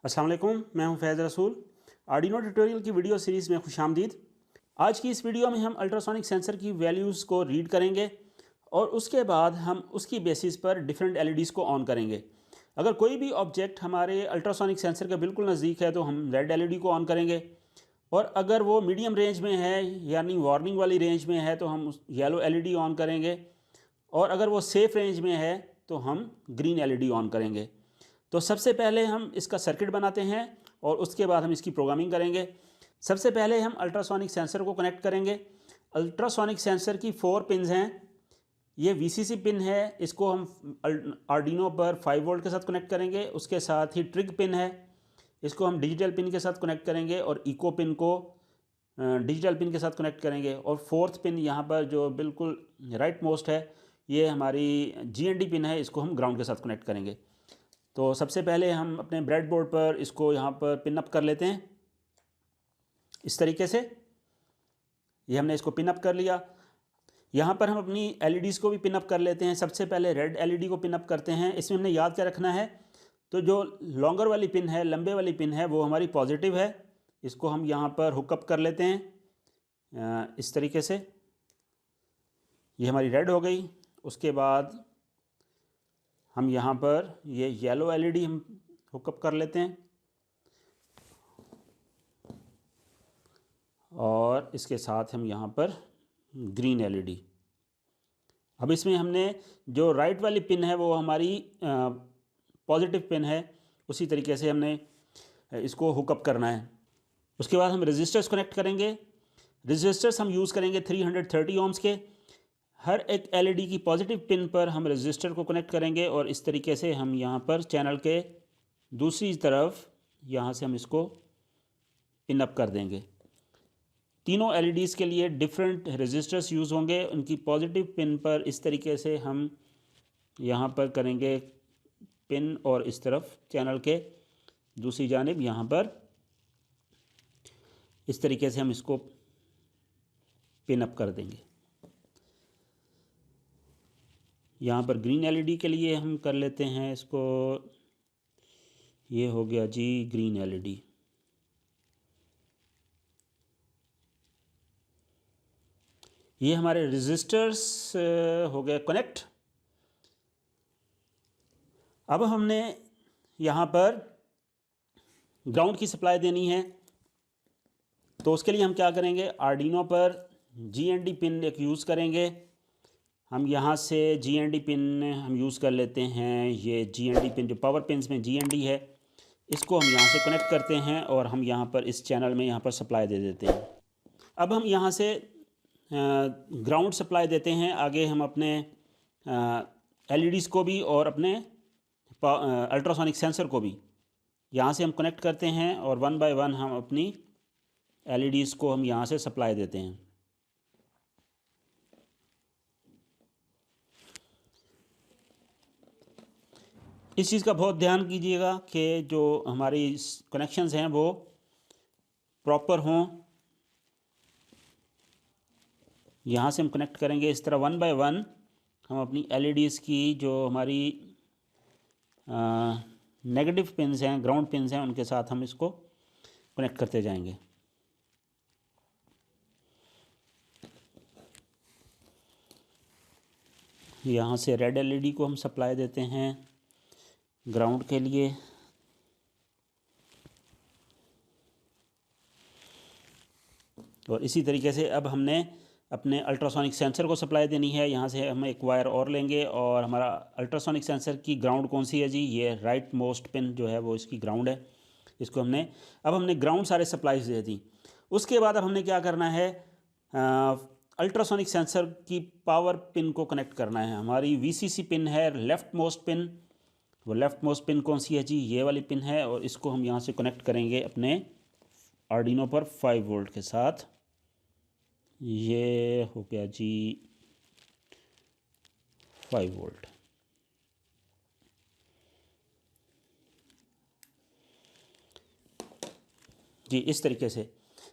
अस्सलाम वालेकुम, मैं हूं फैज़ रसूल। आर्डिनो ट्यूटोरियल की वीडियो सीरीज़ में खुशामदीद। आज की इस वीडियो में हम अल्ट्रासोनिक सेंसर की वैल्यूज़ को रीड करेंगे और उसके बाद हम उसकी बेसिस पर डिफरेंट एलईडीज़ को ऑन करेंगे। अगर कोई भी ऑब्जेक्ट हमारे अल्ट्रासोनिक सेंसर के बिल्कुल नज़दीक है तो हम रेड एलईडी को ऑन करेंगे, और अगर वो मीडियम रेंज में है यानी वार्निंग वाली रेंज में है तो हम उस येलो एलईडी ऑन करेंगे, और अगर वो सेफ़ रेंज में है तो हम ग्रीन एलईडी ऑन करेंगे। तो सबसे पहले हम इसका सर्किट बनाते हैं और उसके बाद हम इसकी प्रोग्रामिंग करेंगे। सबसे पहले हम अल्ट्रासोनिक सेंसर को कनेक्ट करेंगे। अल्ट्रासोनिक सेंसर की 4 पिन्स हैं। ये वीसीसी पिन है, इसको हम आर्डिनो पर 5 वोल्ट के साथ कनेक्ट करेंगे। उसके साथ ही ट्रिग पिन है, इसको हम डिजिटल पिन के साथ कनेक्ट करेंगे, और इको पिन को डिजिटल पिन के साथ कनेक्ट करेंगे। और फोर्थ पिन यहाँ पर जो बिल्कुल राइट मोस्ट है, ये हमारी जीएनडी पिन है, इसको हम ग्राउंड के साथ कनेक्ट करेंगे। तो सबसे पहले हम अपने ब्रेड बोर्ड पर इसको यहाँ पर पिन अप कर लेते हैं इस तरीके से। ये हमने इसको पिन अप कर लिया। यहाँ पर हम अपनी एलईडीज़ को भी पिन अप कर लेते हैं। सबसे पहले रेड एलईडी को पिन अप करते हैं। इसमें हमने याद क्या रखना है, तो जो लॉन्गर वाली पिन है, लंबे वाली पिन है, वो हमारी पॉजिटिव है। इसको हम यहाँ पर हुकअप कर लेते हैं इस तरीके से। ये हमारी रेड हो गई। उसके बाद हम यहाँ पर ये येलो एलईडी हम हुकअप कर लेते हैं, और इसके साथ हम यहाँ पर ग्रीन एलईडी। अब इसमें हमने जो राइट वाली पिन है वो हमारी पॉजिटिव पिन है, उसी तरीके से हमने इसको हुकअप करना है। उसके बाद हम रजिस्टर्स कनेक्ट करेंगे। रजिस्टर्स हम यूज़ करेंगे 330 ओम्स के। हर एक एलईडी की पॉजिटिव पिन पर हम रजिस्टर को कनेक्ट करेंगे, और इस तरीके से हम यहाँ पर चैनल के दूसरी तरफ यहाँ से हम इसको पिन अप कर देंगे। तीनों एलईडीज़ के लिए डिफरेंट रजिस्टर्स यूज़ होंगे। उनकी पॉजिटिव पिन पर इस तरीके से हम यहाँ पर करेंगे पिन, और इस तरफ चैनल के दूसरी जानिब यहाँ पर इस तरीके से हम इसको पिन अप कर देंगे। यहाँ पर ग्रीन एलईडी के लिए हम कर लेते हैं इसको। ये हो गया जी ग्रीन एलईडी। ये हमारे रजिस्टर्स हो गए कनेक्ट। अब हमने यहाँ पर ग्राउंड की सप्लाई देनी है, तो उसके लिए हम क्या करेंगे, आर्डिनो पर जीएनडी पिन एक यूज़ करेंगे। हम यहाँ से जीएनडी पिन हम यूज़ कर लेते हैं। ये जीएनडी पिन जो पावर पिन्स में जीएनडी है, इसको हम यहाँ से कनेक्ट करते हैं, और हम यहाँ पर इस चैनल में यहाँ पर सप्लाई दे देते हैं। अब हम यहाँ से ग्राउंड सप्लाई देते हैं। आगे हम अपने एलईडीज़ को भी और अपने अल्ट्रासोनिक सेंसर को भी यहाँ से हम कनेक्ट करते हैं, और 1 बाय 1 हम अपनी एलईडीज़ को हम यहाँ से सप्लाई देते हैं। इस चीज़ का बहुत ध्यान कीजिएगा कि जो हमारी कनेक्शंस हैं वो प्रॉपर हों। यहाँ से हम कनेक्ट करेंगे इस तरह 1 बाय 1 हम अपनी एलईडीज़ की जो हमारी नेगेटिव पिन्स हैं, ग्राउंड पिन्स हैं, उनके साथ हम इसको कनेक्ट करते जाएंगे। यहाँ से रेड एलईडी को हम सप्लाई देते हैं ग्राउंड के लिए। और इसी तरीके से अब हमने अपने अल्ट्रासोनिक सेंसर को सप्लाई देनी है। यहाँ से हम एक वायर और लेंगे, और हमारा अल्ट्रासोनिक सेंसर की ग्राउंड कौन सी है जी, ये राइट मोस्ट पिन जो है वो इसकी ग्राउंड है। इसको हमने ग्राउंड सारे सप्लाईज दे दी। उसके बाद अब हमने क्या करना है, अल्ट्रासोनिक सेंसर की पावर पिन को कनेक्ट करना है। हमारी वीसीसी पिन है लेफ़्ट मोस्ट पिन। वो लेफ़्ट मोस्ट पिन कौन सी है जी, ये वाली पिन है, और इसको हम यहाँ से कनेक्ट करेंगे अपने आर्डिनो पर 5 वोल्ट के साथ। ये हो गया जी 5 वोल्ट। जी इस तरीके से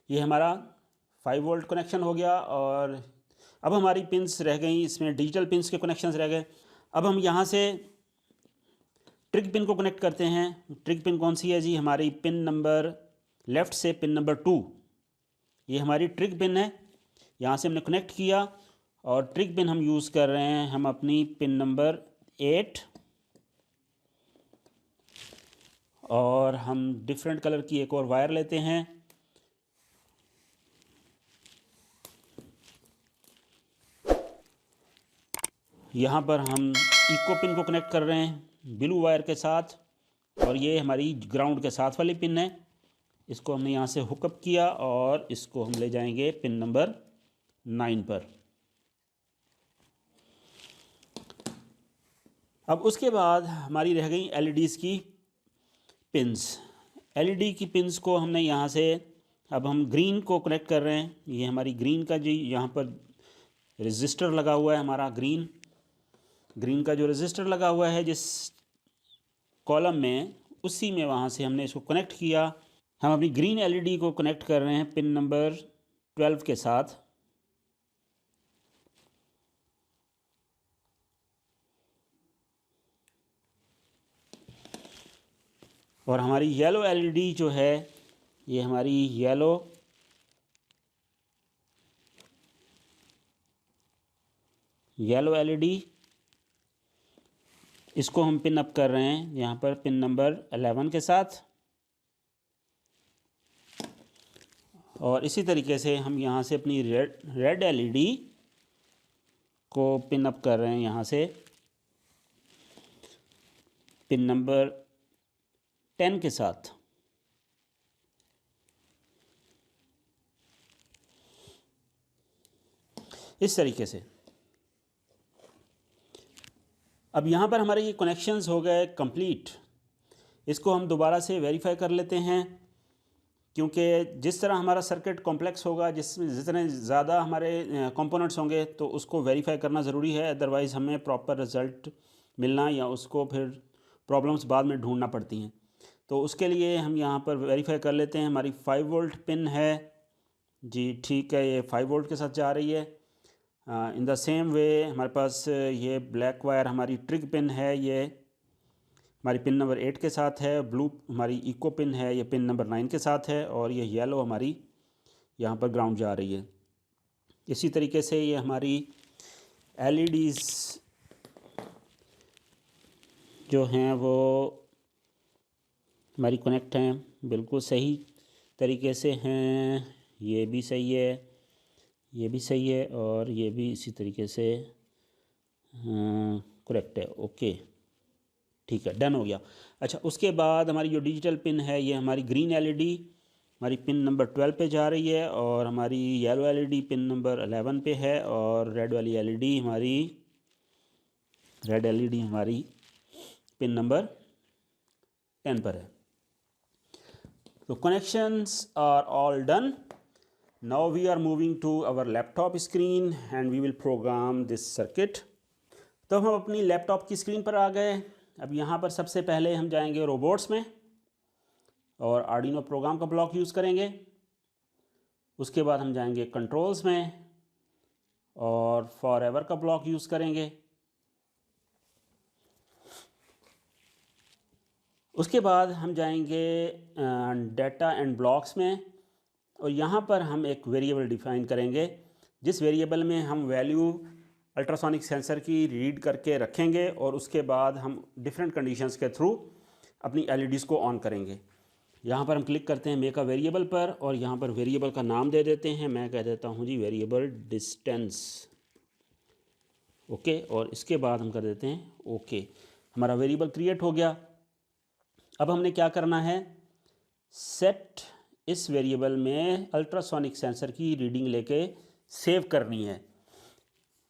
ये हमारा 5 वोल्ट कनेक्शन हो गया। और अब हमारी पिन्स रह गई, इसमें डिजिटल पिन्स के कनेक्शंस रह गए। अब हम यहाँ से ट्रिग पिन को कनेक्ट करते हैं। ट्रिग पिन कौन सी है जी? हमारी पिन नंबर लेफ़्ट से पिन नंबर 2, ये हमारी ट्रिग पिन है। यहाँ से हमने कनेक्ट किया और ट्रिग पिन हम यूज़ कर रहे हैं हम अपनी पिन नंबर 8, और हम डिफरेंट कलर की एक और वायर लेते हैं। यहाँ पर हम इको पिन को कनेक्ट कर रहे हैं ब्लू वायर के साथ, और ये हमारी ग्राउंड के साथ वाली पिन है। इसको हमने यहाँ से हुकअप किया और इसको हम ले जाएंगे पिन नंबर 9 पर। अब उसके बाद हमारी रह गई एलईडीज़ की पिन्स। एलईडी की पिन्स को हमने यहाँ से, अब हम ग्रीन को कनेक्ट कर रहे हैं। ये हमारी ग्रीन का जी यहाँ पर रजिस्टर लगा हुआ है, हमारा ग्रीन का जो रजिस्टर लगा हुआ है जिस कॉलम में, उसी में वहाँ से हमने इसको कनेक्ट किया। हम अपनी ग्रीन एलईडी को कनेक्ट कर रहे हैं पिन नंबर 12 के साथ। और हमारी येलो एलईडी जो है, ये हमारी येलो एलईडी, इसको हम पिन अप कर रहे हैं यहाँ पर पिन नंबर 11 के साथ। और इसी तरीके से हम यहाँ से अपनी रेड एलईडी को पिन अप कर रहे हैं यहाँ से पिन नंबर 10 के साथ। इस तरीके से अब यहाँ पर हमारे ये कनेक्शंस हो गए कंप्लीट। इसको हम दोबारा से वेरीफाई कर लेते हैं, क्योंकि जिस तरह हमारा सर्किट कॉम्प्लेक्स होगा, जिसमें जितने ज़्यादा हमारे कंपोनेंट्स होंगे, तो उसको वेरीफाई करना ज़रूरी है। अदरवाइज़ हमें प्रॉपर रिज़ल्ट मिलना या उसको फिर प्रॉब्लम्स बाद में ढूंढना पड़ती हैं। तो उसके लिए हम यहाँ पर वेरीफाई कर लेते हैं। हमारी 5 वोल्ट पिन है जी, ठीक है, ये 5 वोल्ट के साथ जा रही है। इन द सेम वे हमारे पास ये ब्लैक वायर हमारी ट्रिग पिन है, ये हमारी पिन नंबर 8 के साथ है। ब्लू हमारी इको पिन है, ये पिन नंबर 9 के साथ है। और ये येलो हमारी यहाँ पर ग्राउंड जा रही है। इसी तरीके से ये हमारी एलईडीज़ जो हैं वो हमारी कनेक्ट हैं, बिल्कुल सही तरीके से हैं। ये भी सही है, ये भी सही है, और ये भी इसी तरीके से करेक्ट है। ओके, ठीक है, डन हो गया। अच्छा, उसके बाद हमारी जो डिजिटल पिन है, ये हमारी ग्रीन एलईडी हमारी पिन नंबर 12 पे जा रही है, और हमारी येलो एलईडी पिन नंबर 11 पे है, और रेड एलईडी हमारी पिन नंबर 10 पर है। तो connections are all done. Now we are moving to our laptop screen and we will program this circuit. तो हम अपनी लैपटॉप की स्क्रीन पर आ गए। अब यहाँ पर सबसे पहले हम जाएंगे रोबोट्स में और आर्डिनो प्रोग्राम का ब्लॉक यूज़ करेंगे। उसके बाद हम जाएंगे कंट्रोल्स में और फॉरएवर का ब्लॉक यूज़ करेंगे। उसके बाद हम जाएंगे डाटा एंड ब्लॉक्स में, और यहाँ पर हम एक वेरिएबल डिफाइन करेंगे, जिस वेरिएबल में हम वैल्यू अल्ट्रासोनिक सेंसर की रीड करके रखेंगे, और उसके बाद हम डिफरेंट कंडीशंस के थ्रू अपनी एलईडीज़ को ऑन करेंगे। यहाँ पर हम क्लिक करते हैं मेक अ वेरिएबल पर, और यहाँ पर वेरिएबल का नाम दे देते हैं। मैं कह देता हूँ जी वेरिएबल डिस्टेंस। ओके, और इसके बाद हम कर देते हैं ओके। हमारा वेरिएबल क्रिएट हो गया। अब हमने क्या करना है, सेट इस वेरिएबल में अल्ट्रासोनिक सेंसर की रीडिंग लेके सेव करनी है।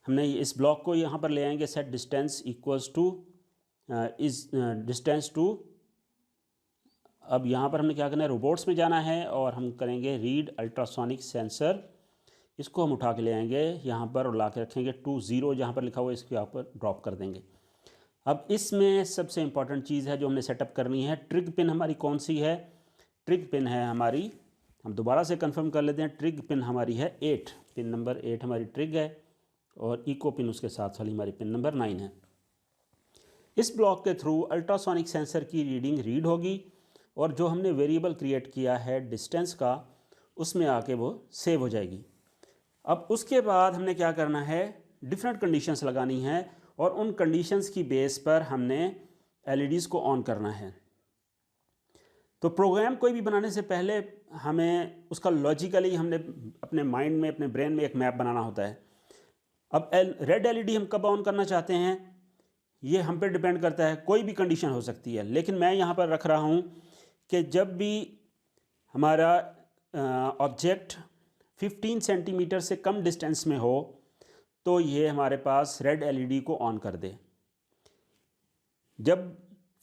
हमने इस ब्लॉक को यहाँ पर ले आएंगे, सेट डिस्टेंस इक्वल्स टू इस डिस्टेंस टू। अब यहाँ पर हमने क्या करना है, रोबोट्स में जाना है और हम करेंगे रीड अल्ट्रासोनिक सेंसर। इसको हम उठा के ले आएंगे यहाँ पर और ला के रखेंगे 20 जहाँ पर लिखा हुआ है, इसके यहाँ पर ड्रॉप कर देंगे। अब इसमें सबसे इम्पॉर्टेंट चीज़ है जो हमने सेटअप करनी है, ट्रिग पिन हमारी कौन सी है। ट्रिग पिन है हमारी, हम दोबारा से कंफर्म कर लेते हैं, ट्रिग पिन हमारी है 8, पिन नंबर 8 हमारी ट्रिग है, और इको पिन उसके साथ वाली हमारी पिन नंबर 9 है। इस ब्लॉक के थ्रू अल्ट्रासोनिक सेंसर की रीडिंग रीड होगी और जो हमने वेरिएबल क्रिएट किया है डिस्टेंस का, उसमें आके वो सेव हो जाएगी। अब उसके बाद हमने क्या करना है, डिफरेंट कंडीशंस लगानी है और उन कंडीशंस की बेस पर हमने एलईडीज़ को ऑन करना है। तो प्रोग्राम कोई भी बनाने से पहले हमें उसका लॉजिकली हमने अपने माइंड में, अपने ब्रेन में एक मैप बनाना होता है। अब रेड एलईडी हम कब ऑन करना चाहते हैं ये हम पे डिपेंड करता है, कोई भी कंडीशन हो सकती है, लेकिन मैं यहाँ पर रख रहा हूँ कि जब भी हमारा ऑब्जेक्ट 15 सेंटीमीटर से कम डिस्टेंस में हो तो ये हमारे पास रेड एलईडी को ऑन कर दे। जब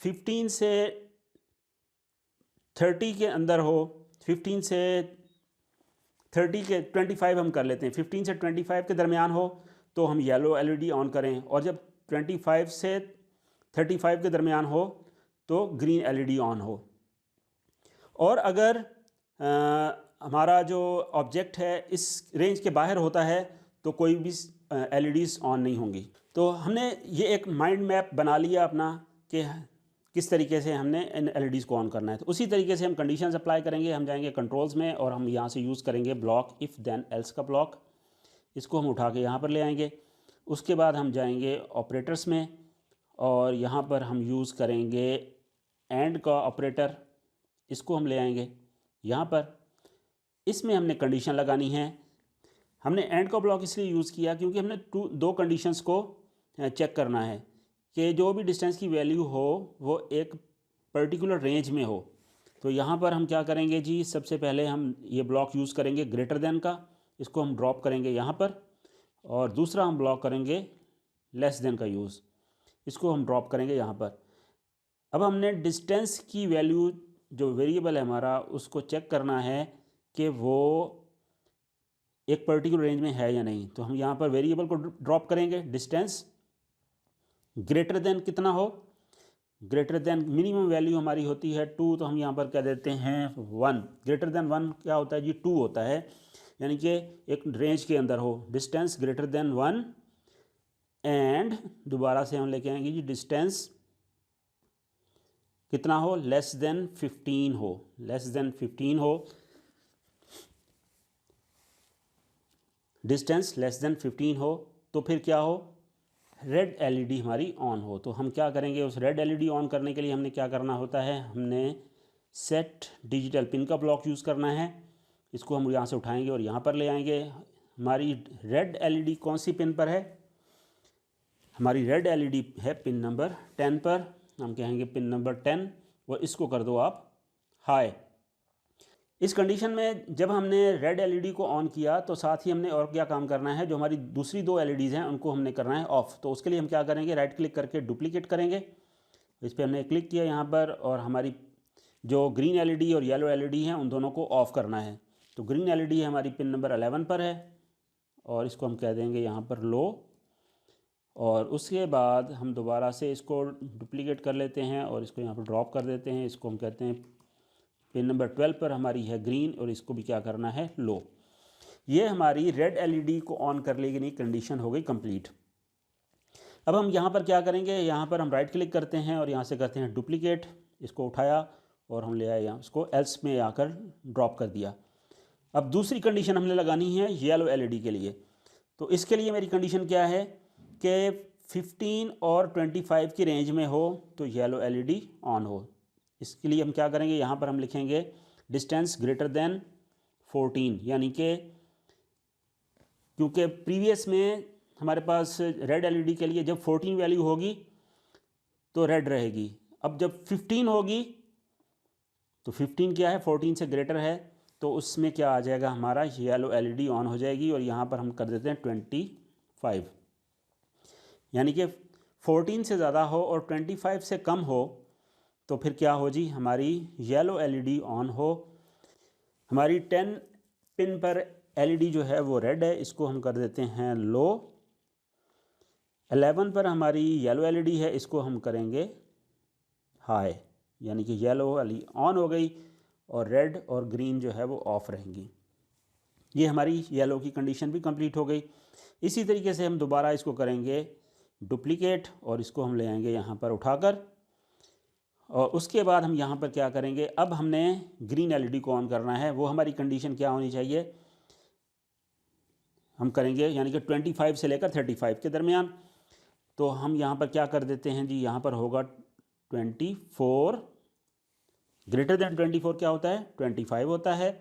15 से 30 के अंदर हो, 15 से 30 के 25 हम कर लेते हैं, 15 से 25 के दरमियान हो तो हम येलो एलईडी ऑन करें, और जब 25 से 35 के दरमियान हो तो ग्रीन एलईडी ऑन हो। और अगर हमारा जो ऑब्जेक्ट है इस रेंज के बाहर होता है तो कोई भी एलईडीज़ ऑन नहीं होंगी। तो हमने ये एक माइंड मैप बना लिया अपना कि किस तरीके से हमने इन एलईडीज़ को ऑन करना है। तो उसी तरीके से हम कंडीशंस अप्लाई करेंगे। हम जाएंगे कंट्रोल्स में और हम यहाँ से यूज़ करेंगे ब्लॉक इफ़ देन एल्स का ब्लॉक, इसको हम उठा के यहाँ पर ले आएंगे। उसके बाद हम जाएंगे ऑपरेटर्स में और यहाँ पर हम यूज़ करेंगे एंड का ऑपरेटर, इसको हम ले आएंगे यहाँ पर। इसमें हमने कंडीशन लगानी है। हमने एंड का ब्लॉक इसलिए यूज़ किया क्योंकि हमने दो कंडीशंस को चेक करना है कि जो भी डिस्टेंस की वैल्यू हो वो एक पर्टिकुलर रेंज में हो। तो यहाँ पर हम क्या करेंगे जी, सबसे पहले हम ये ब्लॉक यूज़ करेंगे ग्रेटर देन का, इसको हम ड्रॉप करेंगे यहाँ पर, और दूसरा हम ब्लॉक करेंगे लेस देन का यूज़, इसको हम ड्रॉप करेंगे यहाँ पर। अब हमने डिस्टेंस की वैल्यू जो वेरिएबल है हमारा उसको चेक करना है कि वो एक पर्टिकुलर रेंज में है या नहीं। तो हम यहाँ पर वेरिएबल को ड्रॉप करेंगे, डिस्टेंस ग्रेटर देन कितना हो, ग्रेटर देन मिनिमम वैल्यू हमारी होती है 2, तो हम यहाँ पर कह देते हैं 1। ग्रेटर देन 1 क्या होता है जी, 2 होता है, यानी कि एक रेंज के अंदर हो। डिस्टेंस ग्रेटर देन 1 एंड दोबारा से हम लेके आएंगे जी डिस्टेंस कितना हो, लेस देन 15 हो, लेस देन 15 हो, डिस्टेंस लेस देन 15 हो। तो फिर क्या हो, रेड एलईडी हमारी ऑन हो। तो हम क्या करेंगे, उस रेड एलईडी ऑन करने के लिए हमने क्या करना होता है, हमने सेट डिजिटल पिन का ब्लॉक यूज़ करना है। इसको हम यहाँ से उठाएंगे और यहाँ पर ले आएंगे। हमारी रेड एलईडी कौन सी पिन पर है, हमारी रेड एलईडी है पिन नंबर 10 पर। हम कहेंगे पिन नंबर 10 और इसको कर दो आप हाई। इस कंडीशन में जब हमने रेड एलईडी को ऑन किया तो साथ ही हमने और क्या काम करना है, जो हमारी दूसरी 2 एलईडीज़ हैं उनको हमने करना है ऑफ़। तो उसके लिए हम क्या करेंगे, राइट क्लिक करके डुप्लीकेट करेंगे। इस पर हमने क्लिक किया यहाँ पर, और हमारी जो ग्रीन एलईडी और येलो एलईडी हैं उन दोनों को ऑफ़ करना है। तो ग्रीन एलईडी हमारी पिन नंबर 11 पर है और इसको हम कह देंगे यहाँ पर लो। और उसके बाद हम दोबारा से इसको डुप्लीकेट कर लेते हैं और इसको यहाँ पर ड्रॉप कर देते हैं। इसको हम कहते हैं पिन नंबर 12 पर हमारी है ग्रीन और इसको भी क्या करना है, लो। ये हमारी रेड एलईडी को ऑन कर लेगी कंडीशन हो गई कंप्लीट। अब हम यहाँ पर क्या करेंगे, यहाँ पर हम राइट क्लिक करते हैं और यहाँ से करते हैं डुप्लीकेट, इसको उठाया और हम ले आए यहाँ, उसको एल्स में आकर ड्रॉप कर दिया। अब दूसरी कंडीशन हमने लगानी है येलो एलईडी के लिए। तो इसके लिए मेरी कंडीशन क्या है कि 15 और 25 की रेंज में हो तो येलो एलईडी ऑन हो। इसके लिए हम क्या करेंगे, यहाँ पर हम लिखेंगे डिस्टेंस ग्रेटर देन 14, यानी कि क्योंकि प्रीवियस में हमारे पास रेड एलईडी के लिए जब 14 वैल्यू होगी तो रेड रहेगी। अब जब 15 होगी तो 15 क्या है, 14 से ग्रेटर है, तो उसमें क्या आ जाएगा, हमारा येलो एलईडी ऑन हो जाएगी। और यहाँ पर हम कर देते हैं 25, यानी कि 14 से ज़्यादा हो और 25 से कम हो तो फिर क्या हो जी, हमारी येलो एलईडी ऑन हो। हमारी 10 पिन पर एलईडी जो है वो रेड है, इसको हम कर देते हैं लो। 11 पर हमारी येलो एलईडी है, इसको हम करेंगे हाई, यानी कि येलो वाली ऑन हो गई और रेड और ग्रीन जो है वो ऑफ रहेंगी। ये हमारी येलो की कंडीशन भी कंप्लीट हो गई। इसी तरीके से हम दोबारा इसको करेंगे डुप्लीकेट, और इसको हम ले आएंगे यहाँ पर उठाकर, और उसके बाद हम यहाँ पर क्या करेंगे, अब हमने ग्रीन एलईडी को ऑन करना है। वो हमारी कंडीशन क्या होनी चाहिए, हम करेंगे यानी कि 25 से लेकर 35 के दरमियान। तो हम यहाँ पर क्या कर देते हैं जी, यहाँ पर होगा 24, ग्रेटर देन 24 क्या होता है, 25 होता है।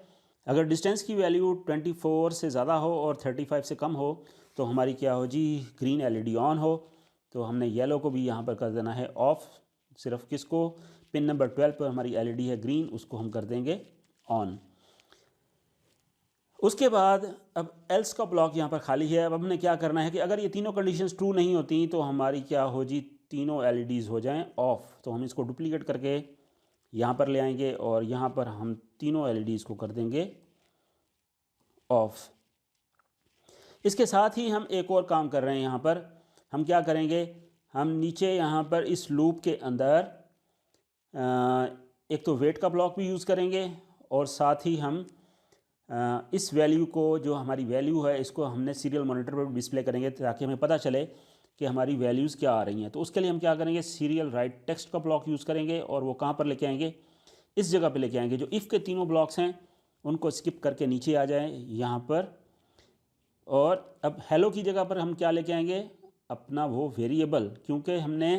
अगर डिस्टेंस की वैल्यू 24 से ज़्यादा हो और 35 से कम हो तो हमारी क्या हो जी, ग्रीन एलईडी ऑन हो। तो हमने येलो को भी यहाँ पर कर देना है ऑफ, सिर्फ किसको, पिन नंबर 12 पर हमारी एलईडी है ग्रीन, उसको हम कर देंगे ऑन। उसके बाद अब एल्स का ब्लॉक यहाँ पर खाली है। अब हमने क्या करना है कि अगर ये तीनों कंडीशंस ट्रू नहीं होती तो हमारी क्या हो जी, तीनों एलईडीज़ हो जाएं ऑफ। तो हम इसको डुप्लीकेट करके यहाँ पर ले आएंगे और यहाँ पर हम तीनों एलईडीज़ को कर देंगे ऑफ। इसके साथ ही हम एक और काम कर रहे हैं। यहाँ पर हम क्या करेंगे, हम नीचे यहाँ पर इस लूप के अंदर एक तो वेट का ब्लॉक भी यूज़ करेंगे, और साथ ही हम इस वैल्यू को, जो हमारी वैल्यू है, इसको हमने सीरियल मॉनिटर पर डिस्प्ले करेंगे ताकि हमें पता चले कि हमारी वैल्यूज़ क्या आ रही हैं। तो उसके लिए हम क्या करेंगे, सीरियल राइट टेक्स्ट का ब्लॉक यूज़ करेंगे, और वो कहाँ पर लेके आएंगे, इस जगह पे लेके आएंगे। जो इफ़ के तीनों ब्लॉक्स हैं उनको स्किप करके नीचे आ जाएं यहाँ पर, और अब हेलो की जगह पर हम क्या लेके आएंगे, अपना वो वेरिएबल, क्योंकि हमने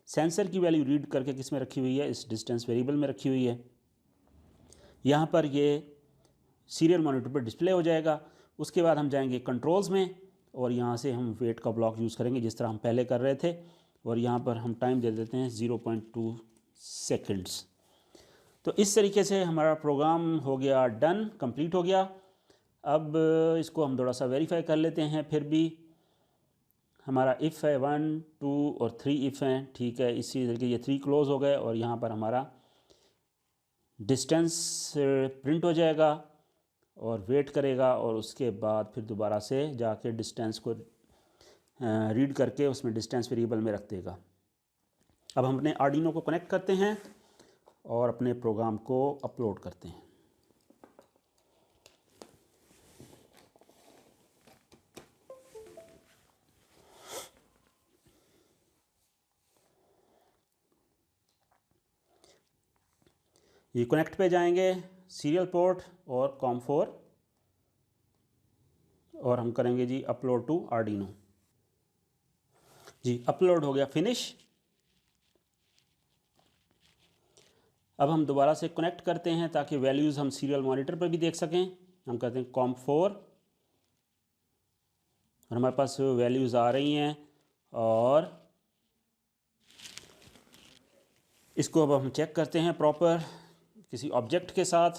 सेंसर की वैल्यू रीड करके किस में रखी हुई है, इस डिस्टेंस वेरिएबल में रखी हुई है। यहाँ पर ये सीरियल मॉनिटर पर डिस्प्ले हो जाएगा। उसके बाद हम जाएंगे कंट्रोल्स में, और यहाँ से हम वेट का ब्लॉक यूज़ करेंगे जिस तरह हम पहले कर रहे थे, और यहाँ पर हम टाइम दे देते हैं 0.2 सेकेंड्स। तो इस तरीके से हमारा प्रोग्राम हो गया डन, कंप्लीट हो गया। अब इसको हम थोड़ा सा वेरीफाई कर लेते हैं। फिर भी हमारा इफ़ है 1, 2 और 3 इफ़ हैं, ठीक है। इसी तरीके ये 3 क्लोज़ हो गए, और यहाँ पर हमारा डिस्टेंस प्रिंट हो जाएगा और वेट करेगा, और उसके बाद फिर दोबारा से जाके डिस्टेंस को रीड करके उसमें डिस्टेंस वेरिएबल में रख देगा। अब हम अपने आर्डिनो को कनेक्ट करते हैं और अपने प्रोग्राम को अपलोड करते हैं। ये कनेक्ट पे जाएंगे, सीरियल पोर्ट और COM4, और हम करेंगे जी अपलोड टू आर्डिनो। जी अपलोड हो गया, फिनिश। अब हम दोबारा से कनेक्ट करते हैं ताकि वैल्यूज़ हम सीरियल मॉनिटर पर भी देख सकें। हम कहते हैं COM4, और हमारे पास वैल्यूज़ आ रही हैं, और इसको अब हम चेक करते हैं प्रॉपर किसी ऑब्जेक्ट के साथ।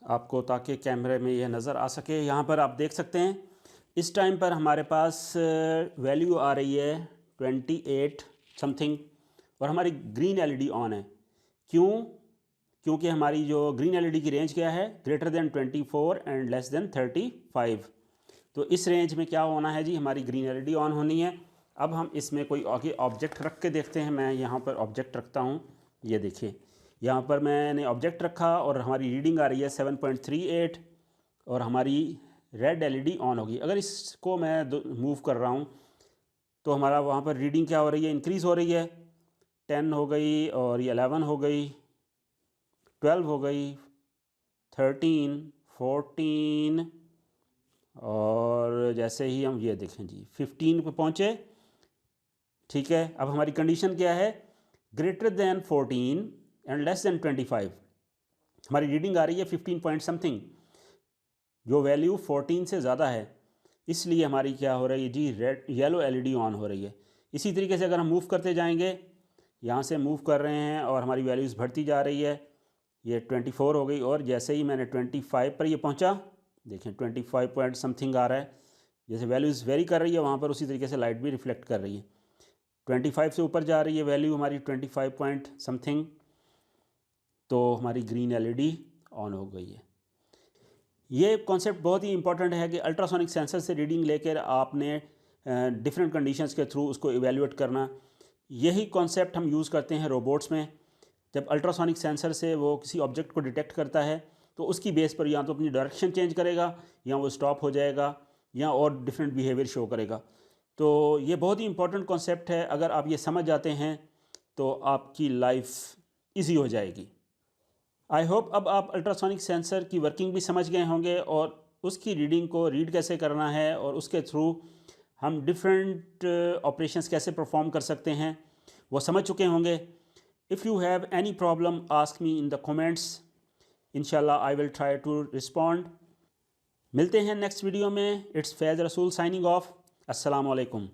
आपको ताकि कैमरे में यह नज़र आ सके, यहाँ पर आप देख सकते हैं इस टाइम पर हमारे पास वैल्यू आ रही है 28 समथिंग, और हमारी ग्रीन एलईडी ऑन है। क्यों? क्योंकि हमारी जो ग्रीन एलईडी की रेंज क्या है, greater than 24 and less than 35। तो इस रेंज में क्या होना है जी, हमारी ग्रीन एलईडी ऑन होनी है। अब हम इसमें कोई आगे ऑब्जेक्ट रख के देखते हैं। मैं यहाँ पर ऑब्जेक्ट रखता हूँ, ये देखिए यहाँ पर मैंने ऑब्जेक्ट रखा और हमारी रीडिंग आ रही है 7.38, और हमारी रेड एलईडी ऑन होगी। अगर इसको मैं मूव कर रहा हूँ तो हमारा वहाँ पर रीडिंग क्या हो रही है, इंक्रीज़ हो रही है। 10 हो गई, और ये 11 हो गई, 12 हो गई, 13, 14, और जैसे ही हम ये देखें जी 15 पे पहुँचे, ठीक है। अब हमारी कंडीशन क्या है, greater than 14 and less than 25। हमारी रीडिंग आ रही है 15 पॉइंट समथिंग, जो वैल्यू 14 से ज़्यादा है, इसलिए हमारी क्या हो रही है जी, रेड येलो एलईडी ऑन हो रही है। इसी तरीके से अगर हम मूव करते जाएंगे, यहाँ से मूव कर रहे हैं और हमारी वैल्यूज़ बढ़ती जा रही है। ये 24 हो गई, और जैसे ही मैंने 25 पर ये पहुँचा, देखें 25 पॉइंट समथिंग आ रहा है। जैसे वैल्यूज़ वेरी कर रही है वहाँ पर, उसी तरीके से लाइट भी रिफ्लेक्ट कर रही है। 25 से ऊपर जा रही है वैल्यू हमारी 25 पॉइंट समथिंग, तो हमारी ग्रीन एलईडी ऑन हो गई है। ये कॉन्सेप्ट बहुत ही इंपॉर्टेंट है कि अल्ट्रासोनिक सेंसर से रीडिंग लेकर आपने डिफरेंट कंडीशंस के थ्रू उसको इवेल्युएट करना। यही कॉन्सेप्ट हम यूज़ करते हैं रोबोट्स में। जब अल्ट्रासोनिक सेंसर से वो किसी ऑब्जेक्ट को डिटेक्ट करता है तो उसकी बेस पर या तो अपनी डायरेक्शन चेंज करेगा, या वो स्टॉप हो जाएगा, या और डिफरेंट बिहेवियर शो करेगा। तो ये बहुत ही इंपॉर्टेंट कॉन्सेप्ट है। अगर आप ये समझ जाते हैं तो आपकी लाइफ इजी हो जाएगी। आई होप अब आप अल्ट्रासोनिक सेंसर की वर्किंग भी समझ गए होंगे और उसकी रीडिंग को रीड कैसे करना है और उसके थ्रू हम डिफरेंट ऑपरेशंस कैसे परफॉर्म कर सकते हैं वो समझ चुके होंगे। If you have any problem ask me in the comments, इंशाल्लाह I will try to respond. मिलते हैं नेक्स्ट वीडियो में। It's Faiz Rasool signing of. अस्सलाम वालेकुम।